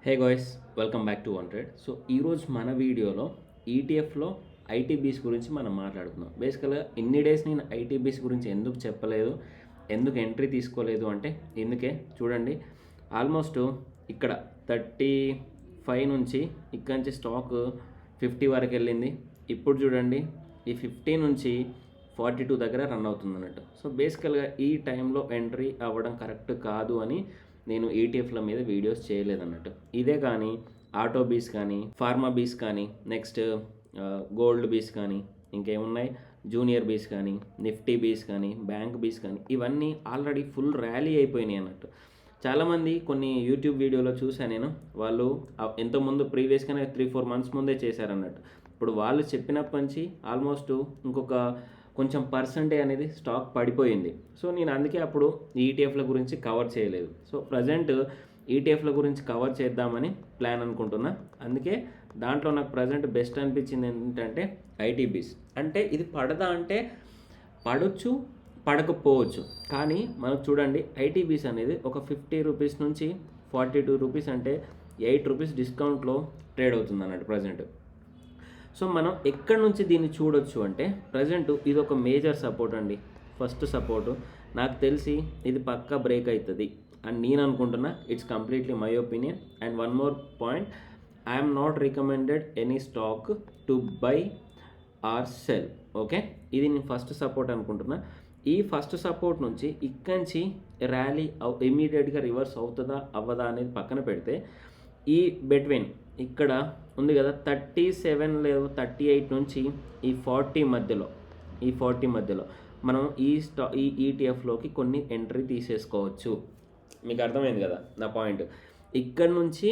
Hey guys, welcome back to 100. So ఈరోజు మన వీడియోలో ఈటీఎఫ్లో ఐటీబీస్ గురించి మనం మాట్లాడుకుందాం. బేసికల్గా ఇన్ని డేస్ నేను ఐటీబీస్ గురించి ఎందుకు చెప్పలేదు, ఎందుకు ఎంట్రీ తీసుకోలేదు అంటే ఎందుకే చూడండి. ఆల్మోస్ట్ ఇక్కడ 35 నుంచి ఇక్కడ నుంచి స్టాక్ 50 వరకు వెళ్ళింది. ఇప్పుడు చూడండి ఈ 50 నుంచి 42 దగ్గర రన్ అవుతుంది అన్నట్టు. సో బేసికల్గా ఈ టైంలో ఎంట్రీ అవ్వడం కరెక్ట్ కాదు అని నేను ఈటీఎఫ్ల మీద వీడియోస్ చేయలేదన్నట్టు. ఇదే కానీ ఆటో బీస్ కానీ, ఫార్మా బీస్ కానీ, నెక్స్ట్ గోల్డ్ బీస్ కానీ, ఇంకేమున్నాయి జూనియర్ బీస్ కానీ, నిఫ్టీ బీస్ కానీ, బ్యాంక్ బీస్ కానీ, ఇవన్నీ ఆల్రెడీ ఫుల్ ర్యాలీ అయిపోయినాయి అన్నట్టు. చాలామంది కొన్ని యూట్యూబ్ వీడియోలో చూసాను నేను, వాళ్ళు ఎంతోముందు ప్రీవియస్గానే 3-4 మంత్స్ ముందే చేశారన్నట్టు. ఇప్పుడు వాళ్ళు చెప్పినప్పటి నుంచి ఆల్మోస్ట్ ఇంకొక కొంచెం పర్సెంటేజ్ అనేది స్టాక్ పడిపోయింది. సో నేను అందుకే అప్పుడు ఈటీఎఫ్ల గురించి కవర్ చేయలేదు. సో ప్రజెంట్ ఈటీఎఫ్ల గురించి కవర్ చేద్దామని ప్లాన్ అనుకుంటున్నా. అందుకే దాంట్లో నాకు ప్రజెంట్ బెస్ట్ అనిపించింది ఏంటంటే ఐటీబీస్. అంటే ఇది పడదా అంటే పడవచ్చు, పడకపోవచ్చు. కానీ మనకు చూడండి ఐటీబీస్ అనేది ఒక 50 రూపీస్ నుంచి 42 రూపీస్, అంటే 8 రూపీస్ డిస్కౌంట్లో ట్రేడ్ అవుతుంది అన్నట్టు ప్రజెంట్. సో మనం ఎక్కడి నుంచి దీన్ని చూడొచ్చు అంటే ప్రజెంట్ ఇది ఒక మేజర్ సపోర్ట్ అండి. ఫస్ట్ సపోర్టు నాకు తెలిసి ఇది పక్కా బ్రేక్ అవుతుంది అని నేను అనుకుంటున్నా. It's completely my opinion. And one more point, I'm not recommended any stock to buy or sell. Okay, ఇది నేను ఫస్ట్ సపోర్ట్ అనుకుంటున్నా. ఈ ఫస్ట్ సపోర్ట్ నుంచి ఇక్కడి నుంచి ర్యాలీ ఇమీడియట్గా రివర్స్ అవుతుందా అవ్వదా అనేది పక్కన పెడితే, ఈ బిట్వీన్ ఇక్కడ ఉంది కదా 37 లేదు 38 నుంచి ఈ 40 మధ్యలో మనం ఈ ఈటీఎఫ్లోకి కొన్ని ఎంట్రీ తీసేసుకోవచ్చు. మీకు అర్థమైంది కదా నా పాయింట్. ఇక్కడ నుంచి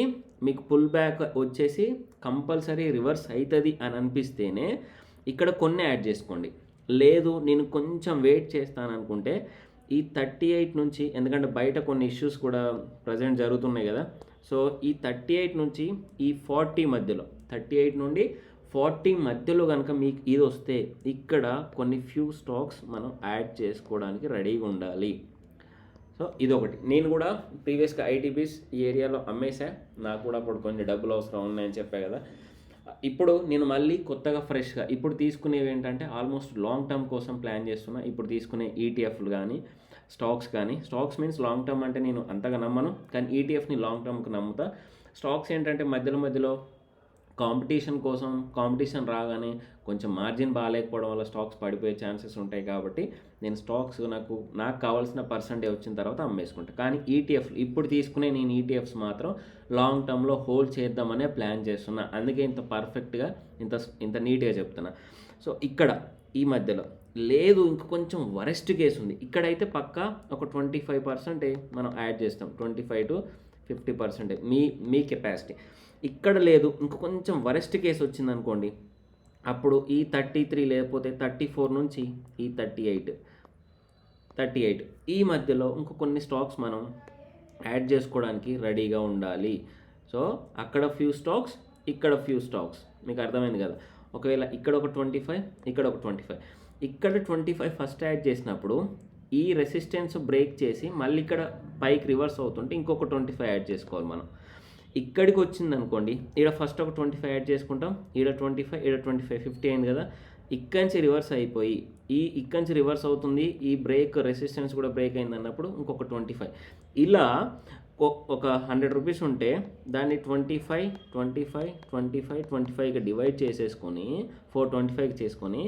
మీకు పుల్ బ్యాక్ వచ్చేసి కంపల్సరీ రివర్స్ అవుతుంది అని అనిపిస్తేనే ఇక్కడ కొన్ని యాడ్ చేసుకోండి. లేదు నేను కొంచెం వెయిట్ చేస్తాను అనుకుంటే ఈ 38 నుంచి, ఎందుకంటే బయట కొన్ని ఇష్యూస్ కూడా ప్రజెంట్ జరుగుతున్నాయి కదా. సో ఈ 38 నుంచి ఈ 40 మధ్యలో, 38 నుండి 40 మధ్యలో కనుక మీకు ఇది వస్తే ఇక్కడ కొన్ని ఫ్యూ స్టాక్స్ మనం యాడ్ చేసుకోవడానికి రెడీగా ఉండాలి. సో ఇదొకటి. నేను కూడా ప్రీవియస్గా ఐటీబీస్ ఈ ఏరియాలో అమ్మేసా. నాకు కూడా అప్పుడు కొంచెం డబ్బులు అవసరం ఉన్నాయని చెప్పా కదా. ఇప్పుడు నేను మళ్ళీ కొత్తగా ఫ్రెష్గా ఇప్పుడు తీసుకునేవి ఏంటంటే ఆల్మోస్ట్ లాంగ్ టర్మ్ కోసం ప్లాన్ చేస్తున్నా. ఇప్పుడు తీసుకునే ఈటీఎఫ్లు కానీ స్టాక్స్ మీన్స్ లాంగ్ టర్మ్ అంటే నేను అంతగా నమ్మను, కానీ ఈటీఎఫ్ని లాంగ్ టర్మ్కి నమ్ముతా. స్టాక్స్ ఏంటంటే మధ్యలో కాంపిటీషన్ రాగానే కొంచెం మార్జిన్ బాగాలేకపోవడం వల్ల స్టాక్స్ పడిపోయే ఛాన్సెస్ ఉంటాయి. కాబట్టి నేను స్టాక్స్ నాకు కావాల్సిన పర్సెంటేజ్ వచ్చిన తర్వాత అమ్మేసుకుంటాను. కానీ ఇప్పుడు తీసుకునే నేను ఈటీఎఫ్స్ మాత్రం లాంగ్ టర్మ్లో హోల్డ్ చేద్దామనే ప్లాన్ చేస్తున్నా. అందుకే ఇంత పర్ఫెక్ట్గా ఇంత నీట్గా చెప్తున్నా. సో ఇక్కడ ఈ మధ్యలో లేదు, ఇంక కొంచెం వరెస్ట్ కేసు ఉంది. ఇక్కడైతే పక్కా ఒక 25% మనం యాడ్ చేస్తాం, 25 to 50% మీ కెపాసిటీ. ఇక్కడ లేదు, ఇంక కొంచెం వరెస్ట్ కేసు వచ్చింది అనుకోండి, అప్పుడు ఈ 33 లేకపోతే 34 నుంచి ఈ 38 ఈ మధ్యలో ఇంకో కొన్ని స్టాక్స్ మనం యాడ్ చేసుకోవడానికి రెడీగా ఉండాలి. సో అక్కడ ఫ్యూ స్టాక్స్, ఇక్కడ ఫ్యూ స్టాక్స్. మీకు అర్థమైంది కదా. ఒకవేళ ఇక్కడ ఒక 25, ఇక్కడ ఒక 25, ఇక్కడ 25 ఫస్ట్ యాడ్ చేసినప్పుడు ఈ రెసిస్టెన్స్ బ్రేక్ చేసి మళ్ళీ ఇక్కడ పైకి రివర్స్ అవుతుంటే ఇంకొక 25 యాడ్ చేసుకోవాలి మనం. ఇక్కడికి వచ్చింది అనుకోండి, ఇక్కడ ఫస్ట్ ఒక 25 యాడ్ చేసుకుంటాం, ఇక్కడ 25 50 అయింది కదా. ఇక్కడి నుంచి రివర్స్ అయిపోయి ఇక్కడి నుంచి రివర్స్ అవుతుంది, ఈ బ్రేక్ రెసిస్టెన్స్ కూడా బ్రేక్ అయింది అన్నప్పుడు ఇంకొక 25. ఇలా ఒక 100 రూపీస్ ఉంటే దాన్ని 25గా డివైడ్ చేసేసుకొని 425 చేసుకొని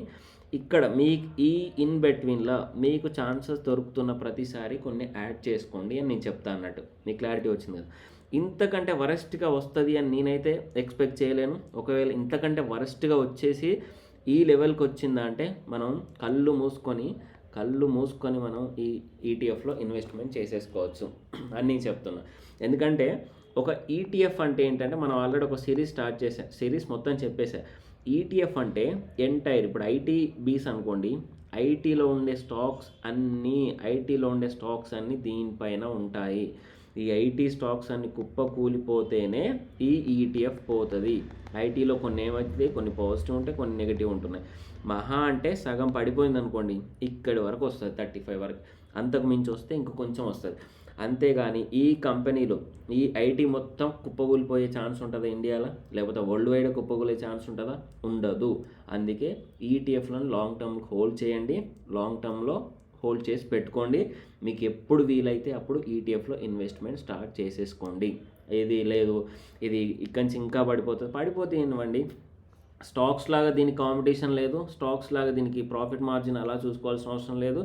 ఇక్కడ మీకు ఈ ఇన్ బిట్వీన్లో మీకు ఛాన్సెస్ దొరుకుతున్న ప్రతిసారి కొన్ని యాడ్ చేసుకోండి అని నేను చెప్తాను అన్నట్టు. మీకు క్లారిటీ వచ్చింది కదా. ఇంతకంటే వరెస్ట్గా వస్తుంది అని నేనైతే ఎక్స్పెక్ట్ చేయలేను. ఒకవేళ ఇంతకంటే వరెస్ట్గా వచ్చేసి ఈ లెవెల్కి వచ్చిందా అంటే మనం కళ్ళు మూసుకొని మనం ఈ ఈటీఎఫ్లో ఇన్వెస్ట్మెంట్ చేసేసుకోవచ్చు అని నేను చెప్తున్నా. ఎందుకంటే ఒక ఈటీఎఫ్ అంటే ఏంటంటే మనం ఆల్రెడీ ఒక సిరీస్ మొత్తం చెప్పేసా. ఈటీఎఫ్ అంటే ఎంటైర్, ఇప్పుడు ఐటీ బీస్ అనుకోండి, ఐటీలో ఉండే స్టాక్స్ అన్నీ దీనిపైన ఉంటాయి. ఈ ఐటీ స్టాక్స్ అన్ని కుప్ప కూలిపోతేనే ఈ ఈటీఎఫ్ పోతుంది. ఐటీలో కొన్ని ఏమవుతుంది, కొన్ని పాజిటివ్ ఉంటాయి, కొన్ని నెగిటివ్ ఉంటున్నాయి. మహా అంటే సగం పడిపోయింది అనుకోండి, ఇక్కడి వరకు వస్తుంది, 35 వరకు. అంతకు మించి వస్తే ఇంక కొంచెం వస్తుంది. అంతేగాని ఈ కంపెనీలు ఈ ఐటీ మొత్తం కుప్పకూలిపోయే ఛాన్స్ ఉంటుందా ఇండియాలో, లేకపోతే వరల్డ్ వైడ్ కుప్పకూలే ఛాన్స్ ఉంటుందా? ఉండదు. అందుకే ఈటీఎఫ్లను లాంగ్ టర్మ్ హోల్డ్ చేయండి, లాంగ్ టర్మ్లో హోల్డ్ చేసి పెట్టుకోండి. మీకు ఎప్పుడు వీలైతే అప్పుడు ఈటీఎఫ్లో ఇన్వెస్ట్మెంట్ స్టార్ట్ చేసేసుకోండి. ఇది లేదు ఇది ఇక్కడి నుంచి ఇంకా పడిపోతే ఇవ్వండి. స్టాక్స్ లాగా దీనికి కాంపిటీషన్ లేదు, స్టాక్స్ లాగా దీనికి ప్రాఫిట్ మార్జిన్ అలా చూసుకోవాల్సిన అవసరం లేదు.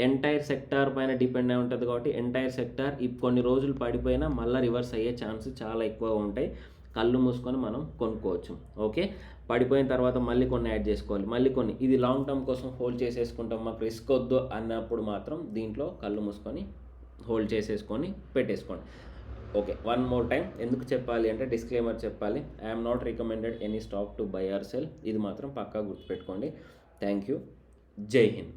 ఎంటైర్ సెక్టార్ పైన డిపెండ్ అయి ఉంటుంది కాబట్టి ఎంటైర్ సెక్టార్ కొన్ని రోజులు పడిపోయినా మళ్ళీ రివర్స్ అయ్యే ఛాన్స్ చాలా ఎక్కువగా ఉంటాయి. కళ్ళు మూసుకొని మనం కొనుక్కోవచ్చు. ఓకే, పడిపోయిన తర్వాత మళ్ళీ కొన్ని యాడ్ చేసుకోవాలి, మళ్ళీ కొన్ని. ఇది లాంగ్ టర్మ్ కోసం హోల్డ్ చేసేసుకుంటాం, మాకు రిస్క్ వద్దు అన్నప్పుడు మాత్రం దీంట్లో కళ్ళు మూసుకొని హోల్డ్ చేసేసుకొని పెట్టేసుకోండి. ఓకే, వన్ మోర్ టైం ఎందుకు చెప్పాలి అంటే డిస్క్లైమర్ చెప్పాలి. I'm not recommended any stock to buy or sell. ఇది మాత్రం పక్కా గుర్తుపెట్టుకోండి. Thank you. జై హింద్.